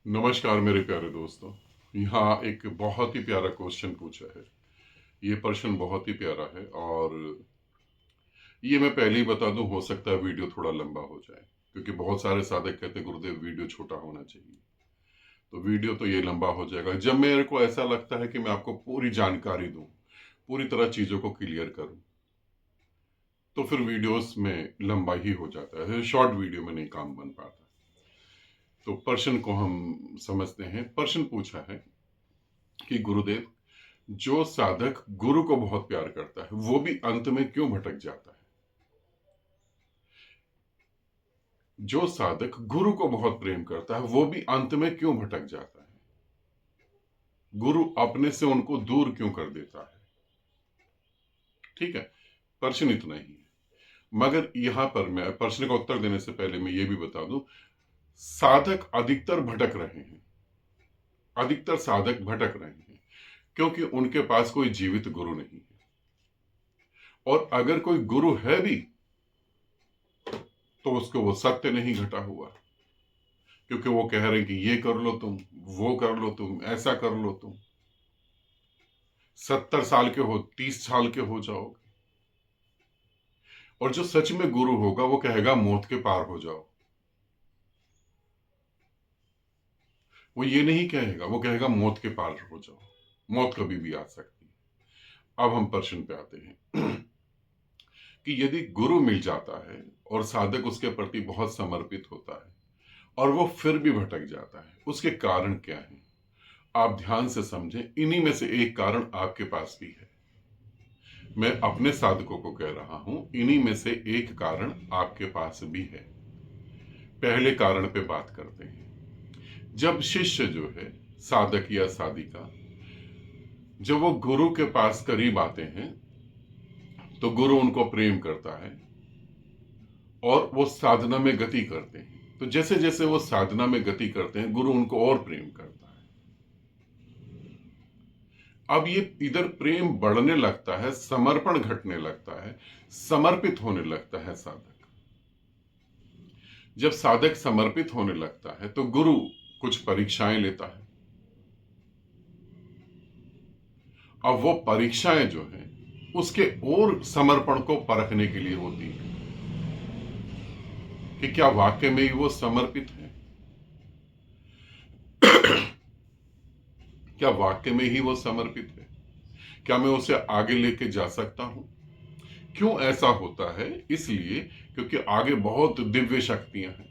नमस्कार मेरे प्यारे दोस्तों। यहाँ एक बहुत ही प्यारा क्वेश्चन पूछा है। ये प्रश्न बहुत ही प्यारा है और ये मैं पहले ही बता दूं, हो सकता है वीडियो थोड़ा लंबा हो जाए, क्योंकि बहुत सारे साधक कहते हैं गुरुदेव वीडियो छोटा होना चाहिए। तो वीडियो तो ये लंबा हो जाएगा जब मेरे को ऐसा लगता है कि मैं आपको पूरी जानकारी दूं, पूरी तरह चीज़ों को क्लियर करूं, तो फिर वीडियोस में लंबा ही हो जाता है, शॉर्ट वीडियो में नहीं काम बन पाता। तो प्रश्न को हम समझते हैं। प्रश्न पूछा है कि गुरुदेव, जो साधक गुरु को बहुत प्यार करता है वो भी अंत में क्यों भटक जाता है? जो साधक गुरु को बहुत प्रेम करता है वो भी अंत में क्यों भटक जाता है? गुरु अपने से उनको दूर क्यों कर देता है? ठीक है, प्रश्न इतना ही है। मगर यहां पर मैं प्रश्न का उत्तर देने से पहले मैं ये भी बता दूं, साधक अधिकतर भटक रहे हैं। अधिकतर साधक भटक रहे हैं क्योंकि उनके पास कोई जीवित गुरु नहीं है। और अगर कोई गुरु है भी तो उसको वो सत्य नहीं घटा हुआ, क्योंकि वो कह रहे हैं कि ये कर लो तुम, वो कर लो तुम, ऐसा कर लो तुम। 70 साल के हो, 30 साल के हो जाओगे। और जो सच में गुरु होगा वो कहेगा मौत के पार हो जाओ। वो ये नहीं कहेगा, वो कहेगा मौत के पार हो जाओ। मौत कभी भी आ सकती है। अब हम प्रश्न पे आते हैं कि यदि गुरु मिल जाता है और साधक उसके प्रति बहुत समर्पित होता है और वो फिर भी भटक जाता है, उसके कारण क्या है? आप ध्यान से समझें, इन्हीं में से एक कारण आपके पास भी है। मैं अपने साधकों को कह रहा हूं, इन्हीं में से एक कारण आपके पास भी है। पहले कारण पे बात करते हैं। जब शिष्य जो है, साधक या साधिका, जब वो गुरु के पास करीब आते हैं तो गुरु उनको प्रेम करता है और वो साधना में गति करते हैं। तो जैसे जैसे वो साधना में गति करते हैं, गुरु उनको और प्रेम करता है। अब ये इधर प्रेम बढ़ने लगता है, समर्पण घटने लगता है, समर्पित होने लगता है साधक। जब साधक समर्पित होने लगता है तो गुरु कुछ परीक्षाएं लेता है। अब वो परीक्षाएं जो हैं उसके और समर्पण को परखने के लिए होती है कि क्या वाकई में ही वो समर्पित है, क्या वाकई में ही वो समर्पित है, क्या मैं उसे आगे लेके जा सकता हूं? क्यों ऐसा होता है? इसलिए क्योंकि आगे बहुत दिव्य शक्तियां हैं।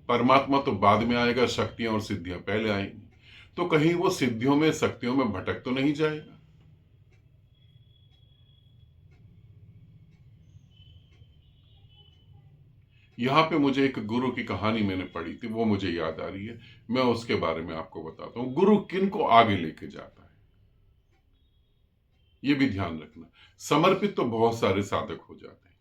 परमात्मा तो बाद में आएगा, शक्तियां और सिद्धियां पहले आएंगी। तो कहीं वो सिद्धियों में, शक्तियों में भटक तो नहीं जाएगा? यहां पे मुझे एक गुरु की कहानी मैंने पढ़ी थी, वो मुझे याद आ रही है। मैं उसके बारे में आपको बताता हूं। गुरु किन को आगे लेके जाता है, ये भी ध्यान रखना। समर्पित तो बहुत सारे साधक हो जाते हैं,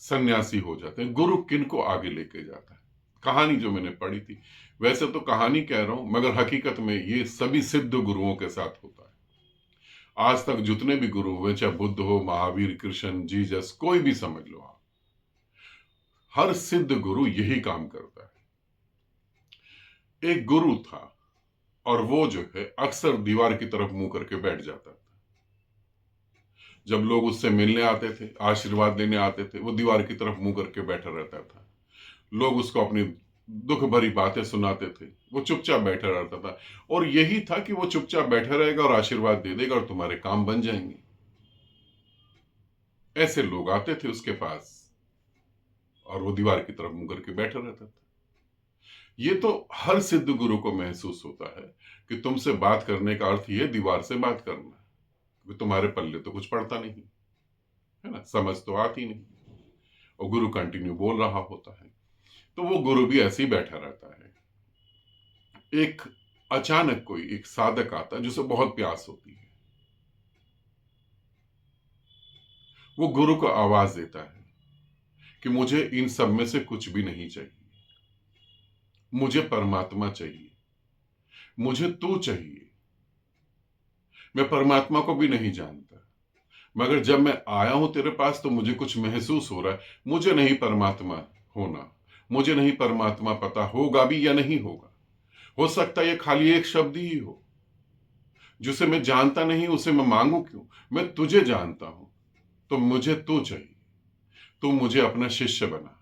सन्यासी हो जाते हैं। गुरु किन को आगे लेके जाता है? कहानी जो मैंने पढ़ी थी, वैसे तो कहानी कह रहा हूं, मगर हकीकत में ये सभी सिद्ध गुरुओं के साथ होता है। आज तक जितने भी गुरु हुए, चाहे बुद्ध हो, महावीर, कृष्ण, जीसस, कोई भी समझ लो आप, हर सिद्ध गुरु यही काम करता है। एक गुरु था और वो जो है अक्सर दीवार की तरफ मुंह करके बैठ जाता था। जब लोग उससे मिलने आते थे, आशीर्वाद लेने आते थे, वो दीवार की तरफ मुंह करके बैठा रहता था। लोग उसको अपनी दुख भरी बातें सुनाते थे, वो चुपचाप बैठा रहता था। और यही था कि वो चुपचाप बैठा रहेगा और आशीर्वाद दे देगा और तुम्हारे काम बन जाएंगे। ऐसे लोग आते थे उसके पास और वो दीवार की तरफ मुंह करके बैठा रहता था। ये तो हर सिद्ध गुरु को महसूस होता है कि तुमसे बात करने का अर्थ ये दीवार से बात करना, क्योंकि तुम्हारे पल्ले तो कुछ पड़ता नहीं है ना, समझ तो आती नहीं। और गुरु कंटिन्यू बोल रहा होता है, तो वो गुरु भी ऐसे ही बैठा रहता है। एक अचानक कोई एक साधक आता है जिसे बहुत प्यास होती है। वो गुरु को आवाज देता है कि मुझे इन सब में से कुछ भी नहीं चाहिए, मुझे परमात्मा चाहिए, मुझे तू चाहिए। मैं परमात्मा को भी नहीं जानता, मगर जब मैं आया हूं तेरे पास तो मुझे कुछ महसूस हो रहा है। मुझे नहीं परमात्मा होना, मुझे नहीं परमात्मा पता होगा भी या नहीं होगा, हो सकता है ये खाली एक शब्द ही हो, जिसे मैं जानता नहीं उसे मैं मांगू क्यों? मैं तुझे जानता हूं, तो मुझे तू चाहिए। तू मुझे अपना शिष्य बना,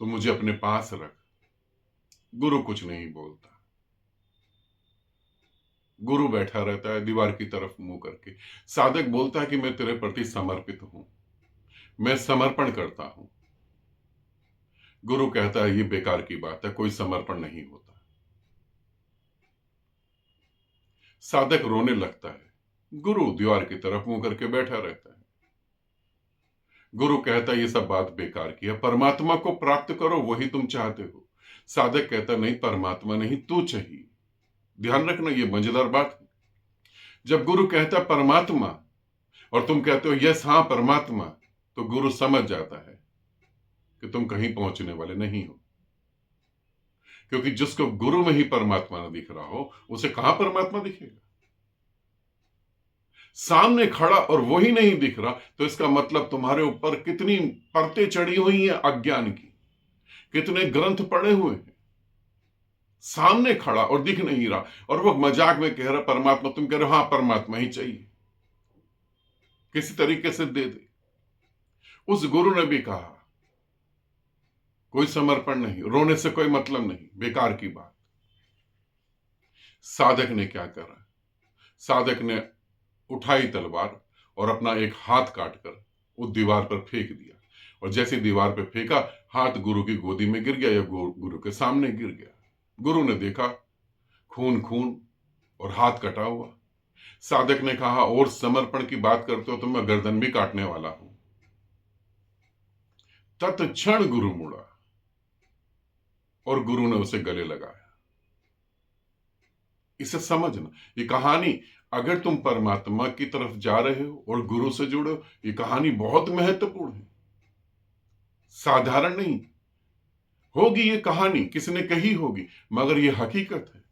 तो मुझे अपने पास रख। गुरु कुछ नहीं बोलता, गुरु बैठा रहता है दीवार की तरफ मुंह करके। साधक बोलता है कि मैं तेरे प्रति समर्पित हूं, मैं समर्पण करता हूं। गुरु कहता है ये बेकार की बात है, कोई समर्पण नहीं होता। साधक रोने लगता है, गुरु दीवार की तरफ मुंह करके बैठा रहता है। गुरु कहता है ये सब बात बेकार की है, परमात्मा को प्राप्त करो, वही तुम चाहते हो। साधक कहता नहीं, परमात्मा नहीं, तू चाहिए। ध्यान रखना, ये मजेदार बात है। जब गुरु कहता है परमात्मा और तुम कहते हो यस हाँ परमात्मा, तो गुरु समझ जाता है कि तुम कहीं पहुंचने वाले नहीं हो। क्योंकि जिसको गुरु में ही परमात्मा न दिख रहा हो, उसे कहां परमात्मा दिखेगा? सामने खड़ा और वही नहीं दिख रहा, तो इसका मतलब तुम्हारे ऊपर कितनी परतें चढ़ी हुई हैं अज्ञान की, कितने ग्रंथ पड़े हुए हैं। सामने खड़ा और दिख नहीं रहा, और वो मजाक में कह रहा परमात्मा, तुम कह रहे हो हाँ परमात्मा ही चाहिए, किसी तरीके से दे दे। उस गुरु ने भी कहा कोई समर्पण नहीं, रोने से कोई मतलब नहीं, बेकार की बात। साधक ने क्या करा? साधक ने उठाई तलवार और अपना एक हाथ काटकर उस दीवार पर फेंक दिया, और जैसे दीवार पर फेंका, हाथ गुरु की गोदी में गिर गया या गुरु के सामने गिर गया। गुरु ने देखा खून खून और हाथ कटा हुआ। साधक ने कहा और समर्पण की बात करते हो तो मैं गर्दन भी काटने वाला हूं। तत्क्षण गुरु मुड़ा और गुरु ने उसे गले लगाया। इसे समझना, ये कहानी, अगर तुम परमात्मा की तरफ जा रहे हो और गुरु से जुड़े हो, ये कहानी बहुत महत्वपूर्ण है, साधारण नहीं होगी। ये कहानी किसने कही होगी, मगर ये हकीकत है।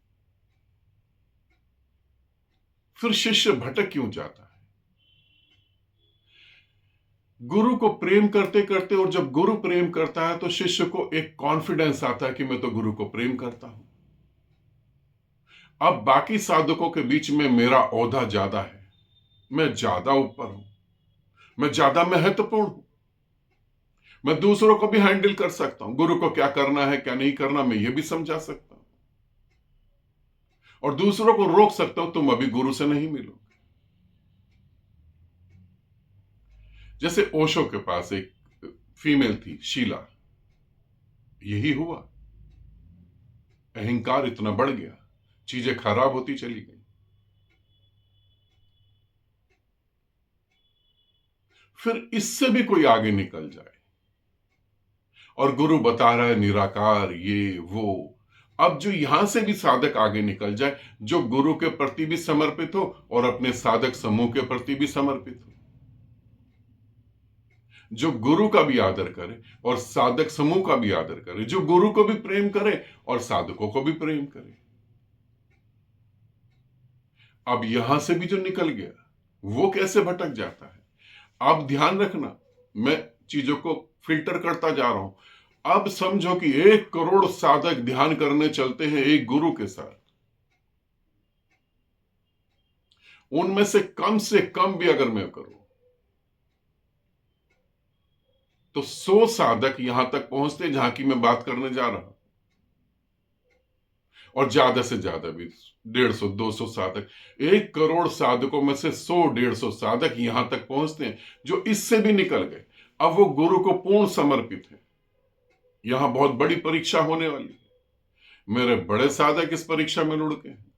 फिर शिष्य भटक क्यों जाता है? गुरु को प्रेम करते करते, और जब गुरु प्रेम करता है तो शिष्य को एक कॉन्फिडेंस आता है कि मैं तो गुरु को प्रेम करता हूं। अब बाकी साधकों के बीच में मेरा ओहदा ज्यादा है, मैं ज्यादा ऊपर हूं, मैं ज्यादा महत्वपूर्ण हूं, मैं दूसरों को भी हैंडल कर सकता हूं, गुरु को क्या करना है क्या नहीं करना मैं ये भी समझा सकता हूं, और दूसरों को रोक सकता हूं, तुम अभी गुरु से नहीं मिलो। जैसे ओशो के पास एक फीमेल थी, शीला। यही हुआ, अहंकार इतना बढ़ गया, चीजें खराब होती चली गई। फिर इससे भी कोई आगे निकल जाए, और गुरु बता रहा है निराकार ये वो। अब जो यहां से भी साधक आगे निकल जाए, जो गुरु के प्रति भी समर्पित हो और अपने साधक समूह के प्रति भी समर्पित हो, जो गुरु का भी आदर करे और साधक समूह का भी आदर करे, जो गुरु को भी प्रेम करे और साधकों को भी प्रेम करे। अब यहां से भी जो निकल गया, वो कैसे भटक जाता है? आप ध्यान रखना, मैं चीजों को फिल्टर करता जा रहा हूं। अब समझो कि 1 करोड़ साधक ध्यान करने चलते हैं एक गुरु के साथ, उनमें से कम भी अगर मैं करूं तो 100 साधक यहां तक पहुंचते जहां की मैं बात करने जा रहा हूं, और ज्यादा से ज्यादा भी 150 200 साधक। 1 करोड़ साधकों में से 100 150 साधक यहां तक पहुंचते हैं जो इससे भी निकल गए। अब वो गुरु को पूर्ण समर्पित है। यहां बहुत बड़ी परीक्षा होने वाली है, मेरे बड़े साधक इस परीक्षा में लुढ़के हैं।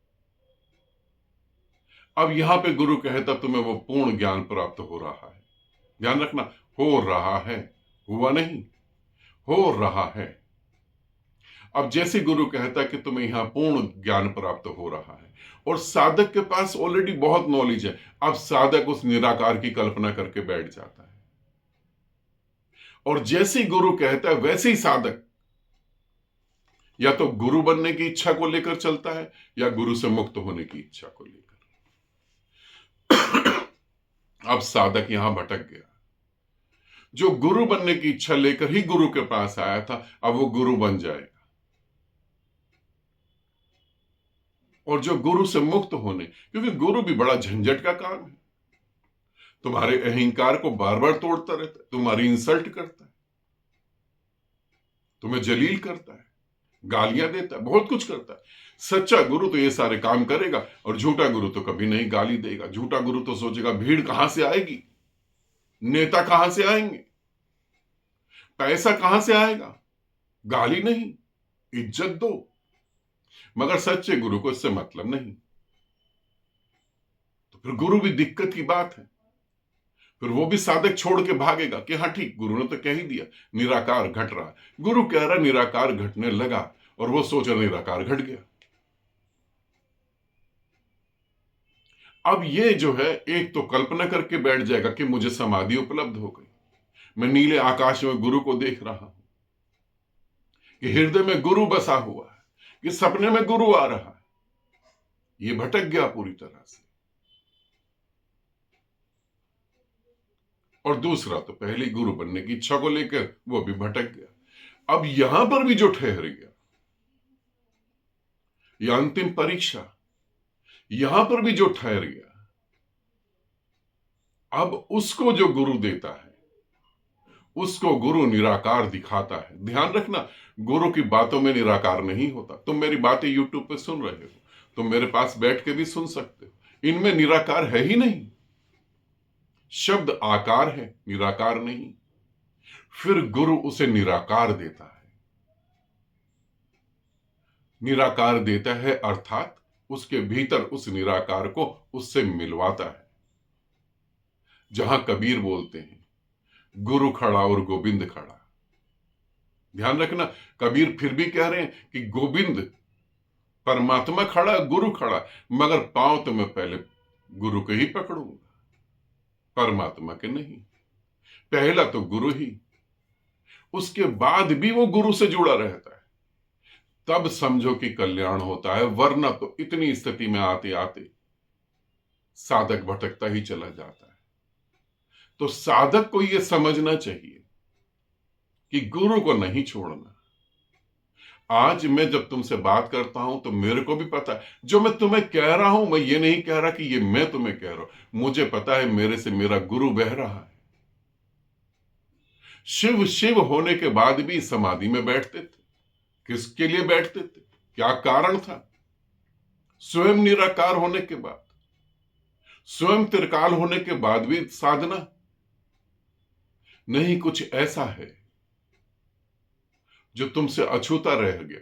अब यहां पे गुरु कहता तुम्हें वो पूर्ण ज्ञान प्राप्त हो रहा है। ध्यान रखना, हो रहा है, हुआ नहीं, हो रहा है। अब जैसे गुरु कहता कि तुम्हें यहां पूर्ण ज्ञान प्राप्त हो रहा है, और साधक के पास ऑलरेडी बहुत नॉलेज है, अब साधक उस निराकार की कल्पना करके बैठ जाता है, और जैसे ही गुरु कहता है वैसे ही साधक या तो गुरु बनने की इच्छा को लेकर चलता है या गुरु से मुक्त होने की इच्छा को लेकर। अब साधक यहां भटक गया। जो गुरु बनने की इच्छा लेकर ही गुरु के पास आया था, अब वो गुरु बन जाएगा। और जो गुरु से मुक्त होने, क्योंकि गुरु भी बड़ा झंझट का काम है। तुम्हारे अहंकार को बार बार तोड़ता रहता है, तुम्हारी इंसल्ट करता है, तुम्हें जलील करता है, गालियां देता है, बहुत कुछ करता है। सच्चा गुरु तो ये सारे काम करेगा, और झूठा गुरु तो कभी नहीं गाली देगा। झूठा गुरु तो सोचेगा भीड़ कहां से आएगी, नेता कहां से आएंगे, पैसा कहां से आएगा, गाली नहीं, इज्जत दो। मगर सच्चे गुरु को इससे मतलब नहीं। तो फिर गुरु भी दिक्कत की बात है। फिर वो भी साधक छोड़ के भागेगा कि हाँ ठीक, गुरु ने तो कह ही दिया निराकार घट रहा है। गुरु कह रहा निराकार घटने लगा, और वो सोच रहा निराकार घट गया। अब ये जो है, एक तो कल्पना करके बैठ जाएगा कि मुझे समाधि उपलब्ध हो गई, मैं नीले आकाश में गुरु को देख रहा हूं, कि हृदय में गुरु बसा हुआ है, कि सपने में गुरु आ रहा है। ये भटक गया पूरी तरह से। और दूसरा तो पहले गुरु बनने की इच्छा को लेकर वो भी भटक गया। अब यहां पर भी जो ठहर गया, यह अंतिम परीक्षा, यहां पर भी जो ठहर गया, अब उसको जो गुरु देता है, उसको गुरु निराकार दिखाता है। ध्यान रखना, गुरु की बातों में निराकार नहीं होता। तुम मेरी बातें यूट्यूब पे सुन रहे हो, तुम मेरे पास बैठ के भी सुन सकते हो, इनमें निराकार है ही नहीं। शब्द आकार है, निराकार नहीं। फिर गुरु उसे निराकार देता है। निराकार देता है अर्थात उसके भीतर उस निराकार को उससे मिलवाता है। जहां कबीर बोलते हैं गुरु खड़ा और गोविंद खड़ा। ध्यान रखना, कबीर फिर भी कह रहे हैं कि गोविंद परमात्मा खड़ा, गुरु खड़ा, मगर पांव तो मैं पहले गुरु के ही पकड़ूंगा, परमात्मा के नहीं। पहला तो गुरु ही, उसके बाद भी वो गुरु से जुड़ा रहता है, तब समझो कि कल्याण होता है। वरना तो इतनी स्थिति में आते आते साधक भटकता ही चला जाता है। तो साधक को यह समझना चाहिए कि गुरु को नहीं छोड़ना। आज मैं जब तुमसे बात करता हूं तो मेरे को भी पता है, जो मैं तुम्हें कह रहा हूं, मैं ये नहीं कह रहा कि ये मैं तुम्हें कह रहा हूं। मुझे पता है मेरे से मेरा गुरु बह रहा है। शिव शिव होने के बाद भी समाधि में बैठते थे। किसके लिए बैठते थे, क्या कारण था? स्वयं निराकार होने के बाद, स्वयं त्रिकाल होने के बाद भी साधना नहीं। कुछ ऐसा है जो तुमसे अछूता रह गया,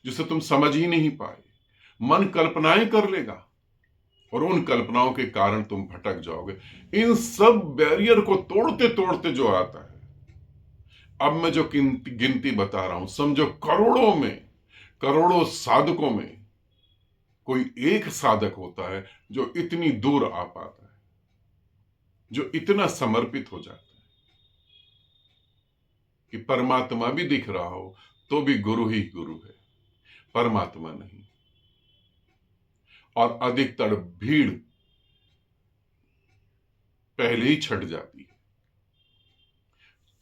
जिसे तुम समझ ही नहीं पाए। मन कल्पनाएं कर लेगा और उन कल्पनाओं के कारण तुम भटक जाओगे। इन सब बैरियर को तोड़ते तोड़ते जो आता है, अब मैं जो गिनती बता रहा हूं, समझो करोड़ों में, करोड़ों साधकों में कोई एक साधक होता है जो इतनी दूर आ पाता है, जो इतना समर्पित हो जाता है कि परमात्मा भी दिख रहा हो तो भी गुरु ही गुरु है, परमात्मा नहीं। और अधिकतर भीड़ पहले ही छट जाती है।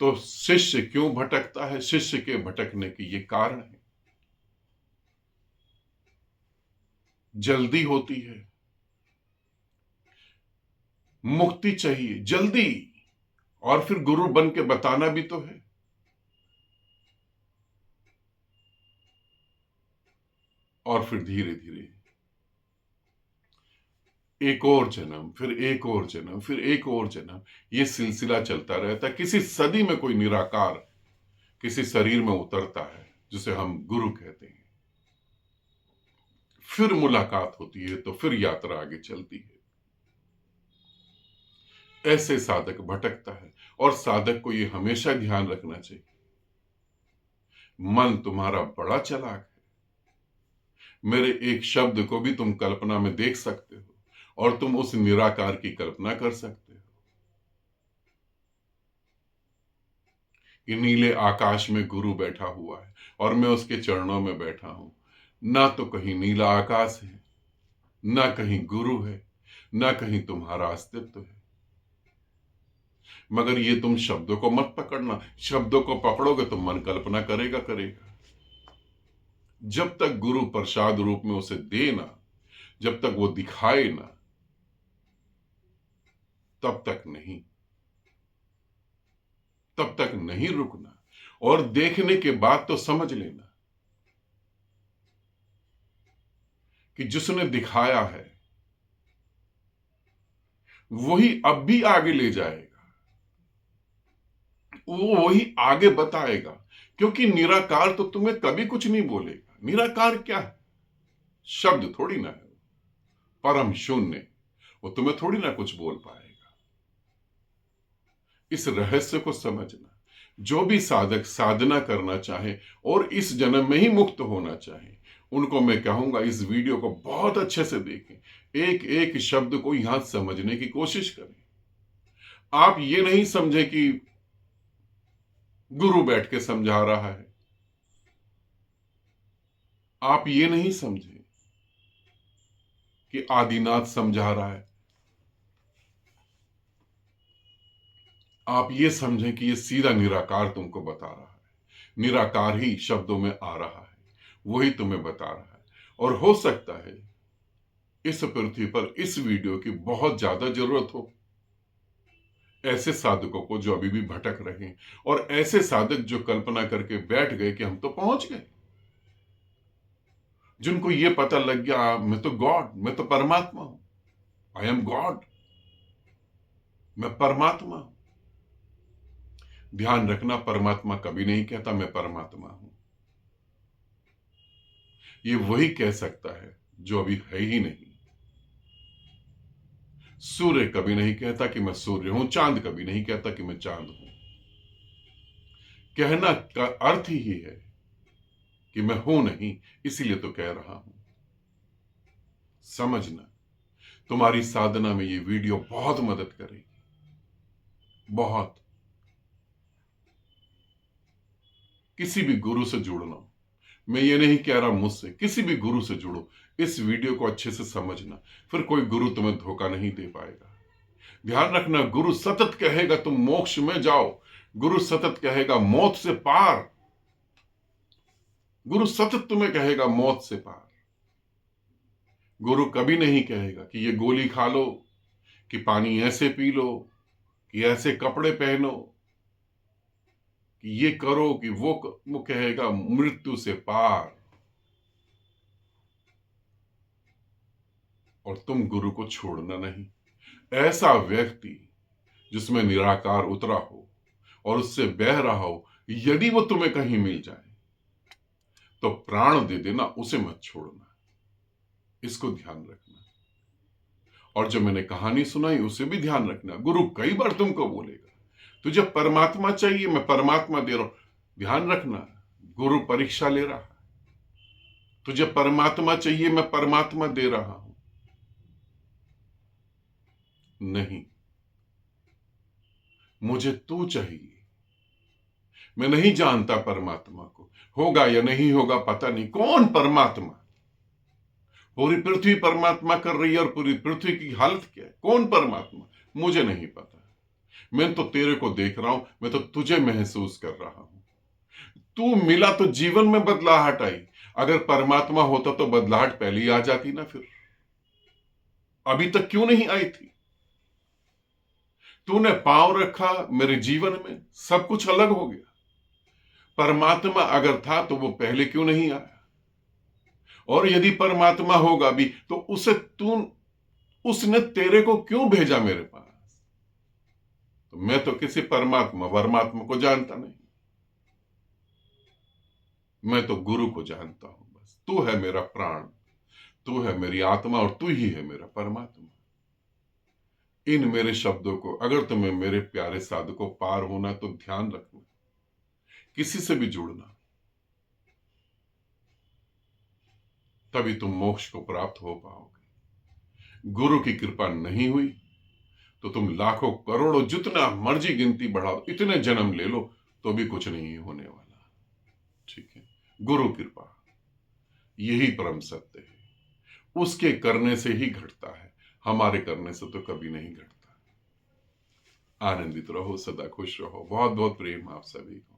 तो शिष्य क्यों भटकता है? शिष्य के भटकने के ये कारण है। जल्दी होती है, मुक्ति चाहिए जल्दी, और फिर गुरु बन के बताना भी तो है। और फिर धीरे धीरे एक और जन्म, फिर एक और जन्म, फिर एक और जन्म, ये सिलसिला चलता रहता है। किसी सदी में कोई निराकार किसी शरीर में उतरता है जिसे हम गुरु कहते हैं। फिर मुलाकात होती है, तो फिर यात्रा आगे चलती है। ऐसे साधक भटकता है। और साधक को यह हमेशा ध्यान रखना चाहिए, मन तुम्हारा बड़ा चालाक है। मेरे एक शब्द को भी तुम कल्पना में देख सकते हो, और तुम उस निराकार की कल्पना कर सकते हो कि नीले आकाश में गुरु बैठा हुआ है और मैं उसके चरणों में बैठा हूं। ना तो कहीं नीला आकाश है, ना कहीं गुरु है, ना कहीं तुम्हारा अस्तित्व है। मगर ये तुम शब्दों को मत पकड़ना। शब्दों को पकड़ोगे तो मन कल्पना करेगा करेगा। जब तक गुरु प्रसाद रूप में उसे दे ना, जब तक वो दिखाए ना, तब तक नहीं रुकना। और देखने के बाद तो समझ लेना कि जिसने दिखाया है वही अब भी आगे ले जाएगा, वो वही आगे बताएगा, क्योंकि निराकार तो तुम्हें कभी कुछ नहीं बोलेगा। निराकार क्या है? शब्द थोड़ी ना है, परम शून्य, वो तुम्हें थोड़ी ना कुछ बोल पाएगा। इस रहस्य को समझना। जो भी साधक साधना करना चाहे और इस जन्म में ही मुक्त होना चाहे, उनको मैं कहूंगा इस वीडियो को बहुत अच्छे से देखें, एक एक शब्द को यहां समझने की कोशिश करें। आप ये नहीं समझे कि गुरु बैठ के समझा रहा है, आप ये नहीं समझे कि आदिनाथ समझा रहा है, आप ये समझें कि ये सीधा निराकार तुमको बता रहा है। निराकार ही शब्दों में आ रहा है, वही तुम्हें बता रहा है। और हो सकता है इस पृथ्वी पर इस वीडियो की बहुत ज्यादा जरूरत हो ऐसे साधकों को जो अभी भी भटक रहे हैं, और ऐसे साधक जो कल्पना करके बैठ गए कि हम तो पहुंच गए, जिनको ये पता लग गया मैं तो गॉड, मैं तो परमात्मा हूं, आई एम गॉड, मैं परमात्मा हूं। ध्यान रखना, परमात्मा कभी नहीं कहता मैं परमात्मा हूं। ये वही कह सकता है जो अभी है ही नहीं। सूर्य कभी नहीं कहता कि मैं सूर्य हूं, चांद कभी नहीं कहता कि मैं चांद हूं। कहना का अर्थ ही है कि मैं हूं नहीं, इसीलिए तो कह रहा हूं। समझना, तुम्हारी साधना में ये वीडियो बहुत मदद करेगी, बहुत। किसी भी गुरु से जुड़ना, मैं ये नहीं कह रहा मुझसे, किसी भी गुरु से जुड़ो, इस वीडियो को अच्छे से समझना, फिर कोई गुरु तुम्हें धोखा नहीं दे पाएगा। ध्यान रखना, गुरु सतत कहेगा तुम मोक्ष में जाओ, गुरु सतत कहेगा मौत से पार, गुरु सतत तुम्हें कहेगा मौत से पार। गुरु कभी नहीं कहेगा कि ये गोली खा लो, कि पानी ऐसे पी लो, कि ऐसे कपड़े पहनो, कि ये करो कि वो कहेगा मृत्यु से पार। और तुम गुरु को छोड़ना नहीं। ऐसा व्यक्ति जिसमें निराकार उतरा हो और उससे बह रहा हो, यदि वो तुम्हें कहीं मिल जाए तो प्राण दे देना, उसे मत छोड़ना, इसको ध्यान रखना। और जो मैंने कहानी सुनाई उसे भी ध्यान रखना। गुरु कई बार तुमको बोलेगा तुझे परमात्मा चाहिए, मैं परमात्मा दे रहा हूं। ध्यान रखना, गुरु परीक्षा ले रहा है, तुझे परमात्मा चाहिए, मैं परमात्मा दे रहा हूं। नहीं, मुझे तू चाहिए। मैं नहीं जानता परमात्मा को, होगा या नहीं होगा पता नहीं। कौन परमात्मा? पूरी पृथ्वी परमात्मा कर रही है और पूरी पृथ्वी की हालत क्या है? कौन परमात्मा? मुझे नहीं पता। मैं तो तेरे को देख रहा हूं, मैं तो तुझे महसूस कर रहा हूं। तू मिला तो जीवन में बदलाहट आई। अगर परमात्मा होता तो बदलाहट पहले ही आ जाती ना, फिर अभी तक क्यों नहीं आई थी? तूने पांव रखा मेरे जीवन में, सब कुछ अलग हो गया। परमात्मा अगर था तो वो पहले क्यों नहीं आया? और यदि परमात्मा होगा भी तो उसने तेरे को क्यों भेजा मेरे पास? तो मैं तो किसी परमात्मा को जानता नहीं, मैं तो गुरु को जानता हूं। बस तू है मेरा प्राण, तू है मेरी आत्मा और तू ही है मेरा परमात्मा। इन मेरे शब्दों को अगर तुम्हें मेरे प्यारे साधकों पार होना तो ध्यान रखना, किसी से भी जुड़ना, तभी तुम मोक्ष को प्राप्त हो पाओगे। गुरु की कृपा नहीं हुई तो तुम लाखों करोड़ों जितना मर्जी गिनती बढ़ाओ, इतने जन्म ले लो तो भी कुछ नहीं होने वाला। ठीक है, गुरु कृपा यही परम सत्य है, उसके करने से ही घटता है, हमारे करने से तो कभी नहीं घटता। आनंदित रहो, सदा खुश रहो। बहुत बहुत प्रेम आप सभी को।